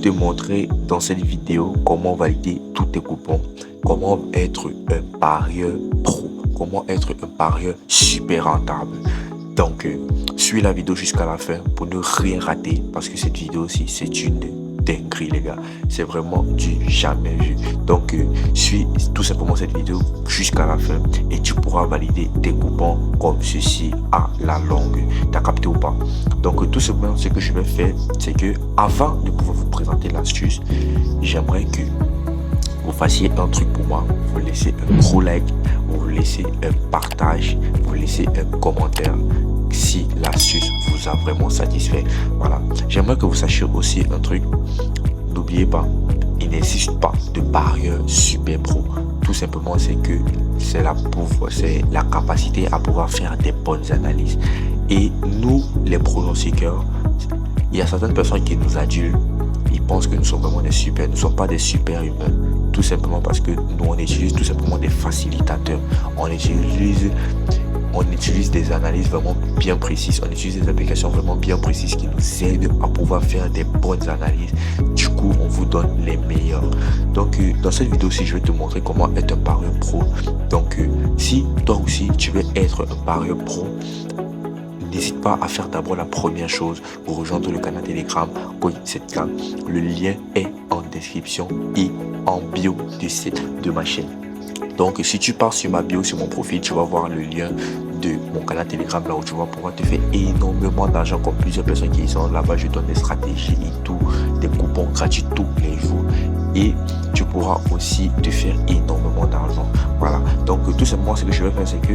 te montrer dans cette vidéo comment valider tous tes coupons, comment être un parieur pro, comment être un parieur super rentable. Donc, suis la vidéo jusqu'à la fin pour ne rien rater parce que cette vidéo aussi, c'est une dinguerie, les gars. C'est vraiment du jamais vu. Donc, suis tout simplement cette vidéo jusqu'à la fin et tu pourras valider tes coupons comme ceci à la longue. T'as capté ou pas? Donc, tout simplement, ce que je vais faire, c'est que avant de pouvoir vous présenter l'astuce, j'aimerais que vous fassiez un truc pour moi. Vous laissez un gros like, vous laissez un partage, vous laissez un commentaire si l'astuce vous a vraiment satisfait. Voilà. J'aimerais que vous sachiez aussi un truc. N'oubliez pas, il n'existe pas de parieur super pro. Tout simplement, c'est que c'est la capacité à pouvoir faire des bonnes analyses. Et nous, les pronostiqueurs, il y a certaines personnes qui nous adulent. Ils pensent que nous sommes vraiment des super. Nous ne sommes pas des super humains. Tout simplement parce que nous, on utilise tout simplement des facilitateurs. On utilise des analyses vraiment bien précises. On utilise des applications vraiment bien précises qui nous aident à pouvoir faire des bonnes analyses. Du coup, on vous donne les meilleurs. Donc, dans cette vidéo-ci, je vais te montrer comment être un parieur pro. Donc, si toi aussi, tu veux être un parieur pro, n'hésite pas à faire d'abord la première chose pour rejoindre le canal Telegram Coin7K. Le lien est en description et en bio de ma chaîne. Donc, si tu pars sur ma bio, sur mon profil, tu vas voir le lien de mon canal Telegram là où tu vas pouvoir te faire énormément d'argent comme plusieurs personnes qui sont là-bas. Je donne des stratégies et tout, des coupons gratuits tous les jours. Et tu pourras aussi te faire énormément d'argent. Voilà. Donc, tout simplement, ce que je vais faire, c'est que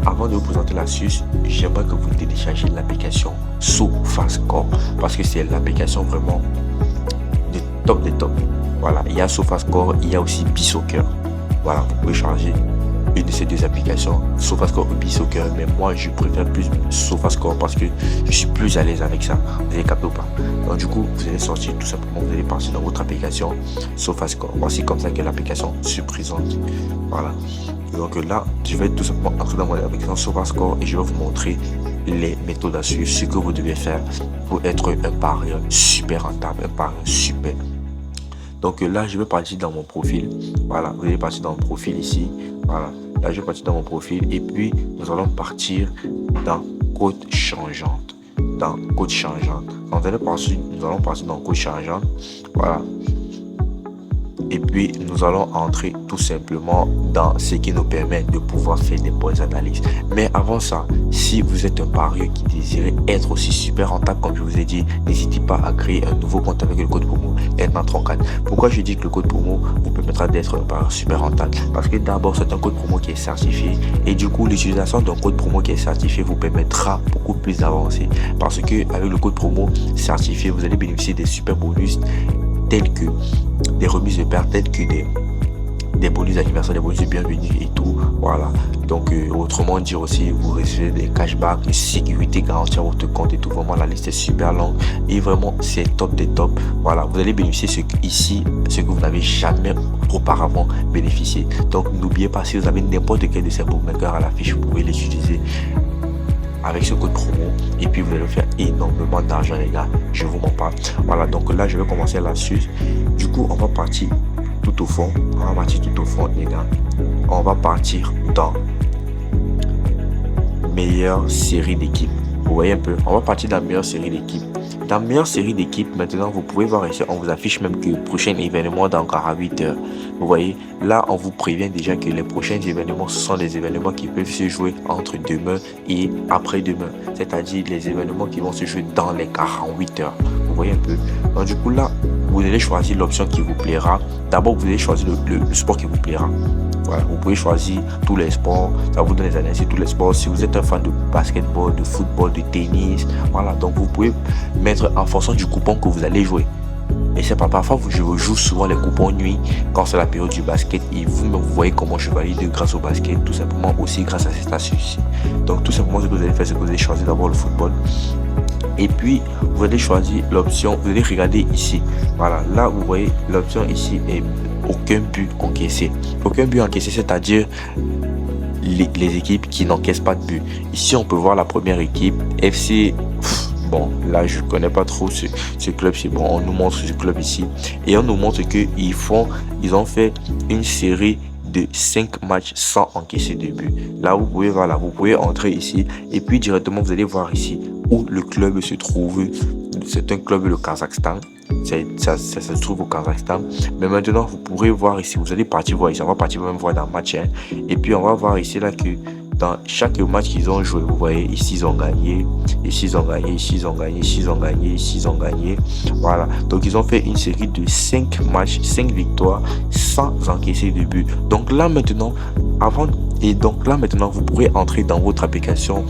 avant de vous présenter l'astuce, j'aimerais que vous téléchargez l'application SofaScore parce que c'est l'application vraiment de top des top. Voilà. Il y a SofaScore, il y a aussi BSoccer. Voilà, vous pouvez charger une de ces deux applications, SofaScore ou BSoccer, mais moi je préfère plus SofaScore parce que je suis plus à l'aise avec ça. Vous avez capté ou pas? Donc du coup, vous allez sortir tout simplement, vous allez partir dans votre application SofaScore. Voici comme ça que l'application se présente. Voilà. Donc là, je vais tout simplement entrer dans mon application SofaScore et je vais vous montrer les méthodes à suivre, ce que vous devez faire pour être un parieur super rentable, un parieur super. Donc là, je vais partir dans mon profil. Voilà, vous allez partir dans mon profil ici. Voilà, là, je vais partir dans mon profil. Et puis, nous allons partir dans cote changeante. Dans cote changeante. Donc, nous allons partir dans cote changeante. Voilà. Et puis, nous allons entrer tout simplement dans ce qui nous permet de pouvoir faire des bonnes analyses. Mais avant ça, si vous êtes un parieur qui désire être aussi super rentable, comme je vous ai dit, n'hésitez pas à créer un nouveau compte avec le code promo N34. Pourquoi je dis que le code promo vous permettra d'être un parieur super rentable? Parce que d'abord, c'est un code promo qui est certifié. Et du coup, l'utilisation d'un code promo qui est certifié vous permettra beaucoup plus d'avancer. Parce que avec le code promo certifié, vous allez bénéficier des super bonus tels que des remises de perte, tels que des bonus d'anniversaire, des bonus de bienvenue et tout. Voilà. Donc, autrement dire aussi, vous recevez des cashbacks, une sécurité garantie à votre compte et tout. Vraiment, la liste est super longue et vraiment, c'est top des top. Voilà. Vous allez bénéficier ce que vous n'avez jamais auparavant bénéficié. Donc, n'oubliez pas, si vous avez n'importe quel de ces bookmakers à l'affiche, vous pouvez les utiliser avec ce code promo et puis vous allez faire énormément d'argent, les gars, je vous mens pas. Voilà, donc là je vais commencer l'astuce. Du coup, on va partir tout au fond, les gars. On va partir dans meilleure série d'équipes. Vous voyez un peu, on va partir dans la meilleure série d'équipes. Dans meilleure série d'équipes, maintenant vous pouvez voir ici, on vous affiche même que le prochain événement dans 48 heures. Vous voyez, là on vous prévient déjà que les prochains événements, ce sont des événements qui peuvent se jouer entre demain et après-demain. C'est-à-dire les événements qui vont se jouer dans les 48 heures. Vous voyez un peu. Donc du coup là, vous allez choisir l'option qui vous plaira. D'abord, vous allez choisir le sport qui vous plaira. Voilà, vous pouvez choisir tous les sports, ça vous donne les analyses tous les sports. Si vous êtes un fan de basketball, de football, de tennis, voilà, donc vous pouvez mettre en fonction du coupon que vous allez jouer. Et c'est pas parfois, je joue souvent les coupons nuit quand c'est la période du basket et vous voyez comment je valide grâce au basket, tout simplement aussi grâce à cette astuce. Donc tout simplement, ce que vous allez faire, c'est que vous allez choisir d'abord le football. Et puis, vous allez choisir l'option, vous allez regarder ici. Voilà, là, vous voyez, l'option ici est aucun but encaissé. Aucun but encaissé, c'est-à-dire les équipes qui n'encaissent pas de but. Ici, on peut voir la première équipe, FC Bon, là, je connais pas trop ce club. C'est bon, on nous montre ce club ici. Et on nous montre ils ont fait une série de 5 matchs sans encaisser de but. Là, vous pouvez voir, là, vous pouvez entrer ici. Et puis, directement, vous allez voir ici où le club se trouve. C'est un club, le Kazakhstan. Ça se trouve au Kazakhstan. Mais maintenant, vous pourrez voir ici. Vous allez partir voir ici. On va partir même voir dans le match. Et puis, on va voir ici là que dans chaque match qu'ils ont joué, vous voyez, ici ils ont gagné, ici ils ont gagné, ici ils ont gagné, ici ils ont gagné, ici ils ont gagné. Voilà. Donc ils ont fait une série de 5 matchs, 5 victoires sans encaisser de but. Donc là maintenant, vous pourrez entrer dans votre application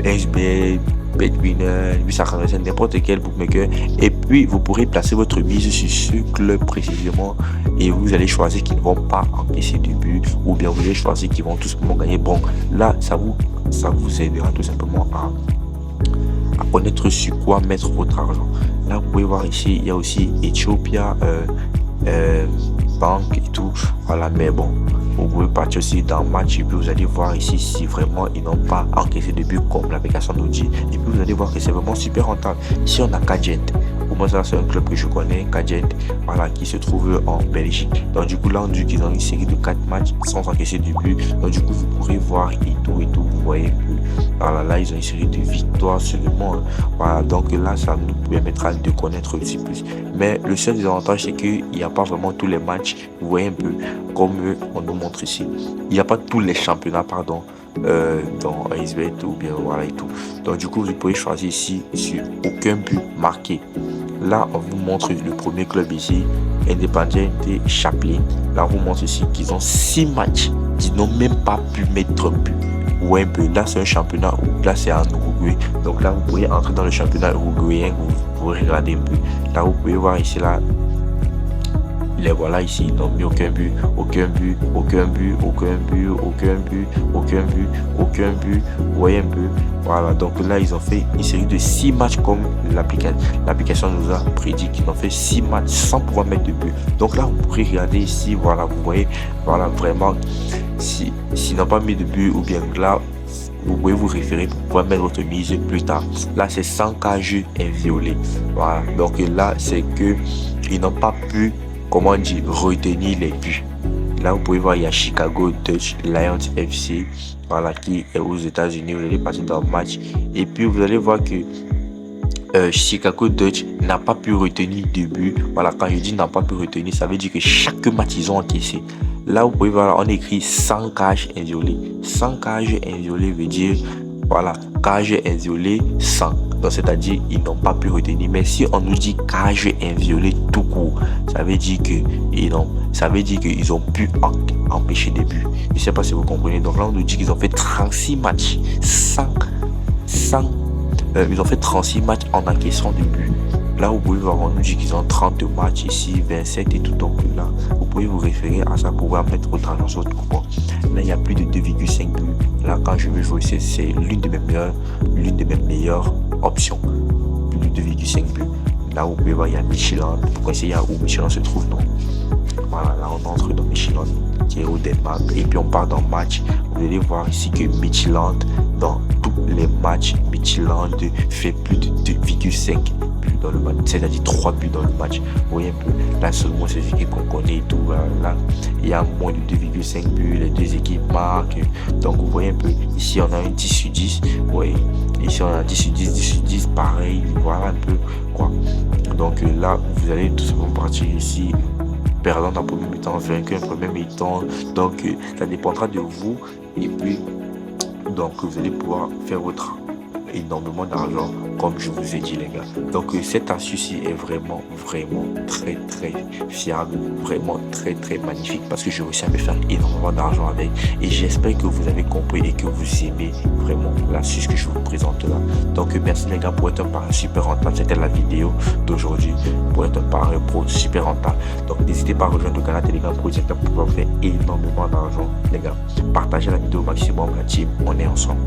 SBL, BetWinner, 845, n'importe quel bookmaker, et puis vous pourrez placer votre mise sur ce club précisément et vous allez choisir qu'ils ne vont pas encaisser de but ou bien vous allez choisir qu'ils vont tout simplement gagner. Bon, là ça vous aidera tout simplement à connaître sur quoi mettre votre argent. Là vous pouvez voir ici, il y a aussi Ethiopia Bank et tout, voilà. Mais bon, vous pouvez partir aussi dans match et puis vous allez voir ici si vraiment ils n'ont pas encaissé de but comme l'application nous dit. Et puis vous allez voir que c'est vraiment super rentable. Ici on a Kagent. Pour moi ça c'est un club que je connais, Kagent, voilà, qui se trouve en Belgique. Donc du coup là on dit qu'ils ont une série de 4 matchs sans encaisser de but. Donc du coup vous pourrez voir et tout, vous voyez que voilà, là ils ont une série de victoires seulement. Voilà, donc là ça nous permettra de connaître aussi plus. Mais le seul désavantage c'est qu'il n'y a pas vraiment tous les matchs. Vous voyez un peu comme on nous montre ici. Il n'y a pas tous les championnats, pardon, dans ASBet ou bien voilà et tout. Donc du coup, vous pouvez choisir ici sur aucun but marqué. Là, on vous montre le premier club ici, Independiente Chaplin. Là, on vous montre ici qu'ils ont 6 matchs qui n'ont même pas pu mettre un but. Ouais, un peu. Là, c'est un championnat où là, c'est en Uruguay. Donc là, vous pouvez entrer dans le championnat uruguayen. Vous pouvez regarder un peu. Là, vous pouvez voir ici, là. Les voilà ici, ils n'ont mis aucun but, aucun but, aucun but, aucun but, aucun but, aucun but, aucun but. Vous voyez un peu. Voilà, donc là, ils ont fait une série de 6 matchs comme l'application nous a prédit qu'ils ont fait 6 matchs sans pouvoir mettre de but. Donc là, vous pourrez regarder ici, voilà, vous voyez, voilà, vraiment, s'ils n'ont pas mis de but ou bien là, vous pouvez vous référer pour pouvoir mettre votre mise plus tard. Là, c'est 100K jeux inviolés. Voilà, donc là, c'est que ils n'ont pas pu, comment dire, retenir les buts. Là, vous pouvez voir, il y a Chicago Dutch Lions FC, voilà, qui est aux États-Unis. Vous allez passer dans le match et puis vous allez voir que Chicago Dutch n'a pas pu retenir de but. Voilà, quand je dis n'a pas pu retenir, ça veut dire que chaque match ils ont encaissé. Là, vous pouvez voir, on écrit 100 cages inviolées. 100 cages inviolées veut dire, voilà, cages inviolées 100. Donc, c'est-à-dire, ils n'ont pas pu retenir. Mais si on nous dit cages inviolées tout court, ça veut dire qu'ils ont pu empêcher des buts. Je ne sais pas si vous comprenez. Donc là, on nous dit qu'ils ont fait 36 matchs ils ont fait 36 matchs en encaissant des buts. Là, vous pouvez voir, on nous dit qu'ils ont 30 matchs ici, 27 et tout. Donc là, vous pouvez vous référer à ça pour pouvoir mettre votre argent sur votre coupon. Là, il y a plus de 2,5 buts. Là, quand je veux jouer, c'est l'une de mes meilleures options. Plus de 2,5 buts. Là, vous pouvez voir, il y a Michelin. Vous essayer où Michelin se trouve, non? Voilà, là, on entre dans Michelin, qui est au Danemark. Et puis, on part dans le match. Vous allez voir ici que Michelin, dans tous les matchs, Michelin fait plus de 2,5 buts dans le match. C'est-à-dire 3 buts dans le match. Vous voyez un peu, là, seulement ces équipes qu'on connaît et tout. Là, il y a moins de 2,5 buts. Les deux équipes marquent. Donc, vous voyez un peu, ici, on a un 10 sur 10. Oui, ici, on a 10 sur 10, 10 sur 10. Pareil, voilà un peu quoi. Donc, là, vous allez tout simplement partir ici. Perdant dans le premier mi-temps, vainqueur en premier mi-temps. Donc, ça dépendra de vous. Et puis, donc, vous allez pouvoir faire énormément d'argent, comme je vous ai dit, les gars. Donc, cette astuce-ci est vraiment très fiable, vraiment très magnifique, parce que je réussis à me faire énormément d'argent avec. Et j'espère que vous avez compris et que vous aimez vraiment l'astuce que je vous présente là. Donc, merci les gars pour être un pari super rentable. C'était la vidéo d'aujourd'hui pour être un pari pro super rentable. Donc, n'hésitez pas à rejoindre le canal Telegram Pro pour pouvoir faire énormément d'argent, les gars. Partagez la vidéo au maximum, la team, on est ensemble.